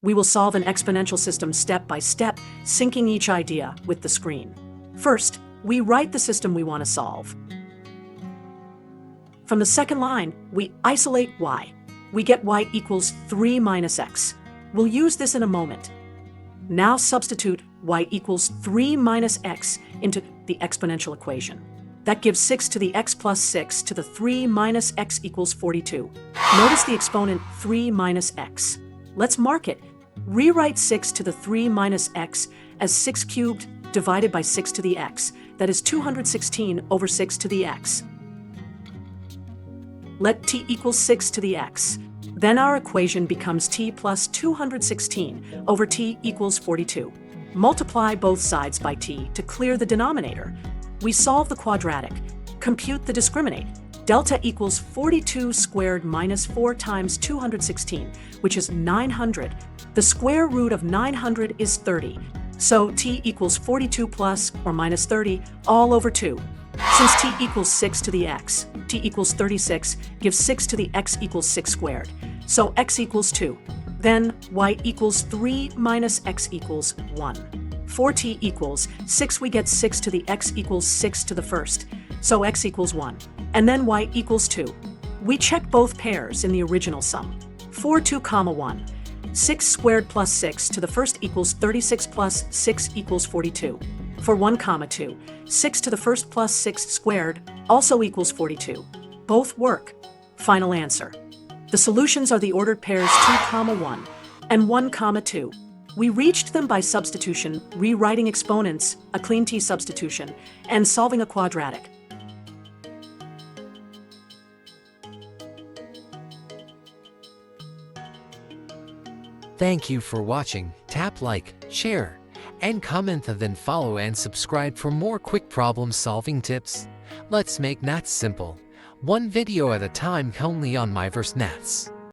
We will solve an exponential system step by step, syncing each idea with the screen. First, we write the system we want to solve. From the second line, we isolate y. We get y equals 3 minus x. We'll use this in a moment. Now substitute y equals 3 minus x into the exponential equation. That gives 6 to the x plus 6 to the 3 minus x equals 42. Notice the exponent 3 minus x. Let's mark it. Rewrite 6 to the 3 minus x as 6 cubed divided by 6 to the x. That is 216 over 6 to the x. Let t equal 6 to the x. Then our equation becomes t plus 216 over t equals 42. Multiply both sides by t to clear the denominator. We solve the quadratic. Compute the discriminant. Delta equals 42 squared minus 4 times 216, which is 900. The square root of 900 is 30. So t equals 42 plus or minus 30 all over 2. Since t equals 6 to the x, t equals 36 gives 6 to the x equals 6 squared. So x equals 2. Then y equals 3 minus x equals 1. For t equals 6, we get 6 to the x equals 6 to the first. So x equals 1. And then y equals 2. We check both pairs in the original sum. For 2, 1. 6 squared plus 6 to the first equals 36 plus 6 equals 42. For 1, 2. 6 to the first plus 6 squared also equals 42. Both work. Final answer. The solutions are the ordered pairs 2, 1 and 1, 2. We reached them by substitution, rewriting exponents, a clean t substitution, and solving a quadratic. Thank you for watching. Tap like, share, and comment, and then follow and subscribe for more quick problem-solving tips. Let's make maths simple. One video at a time only on MyVerse Maths.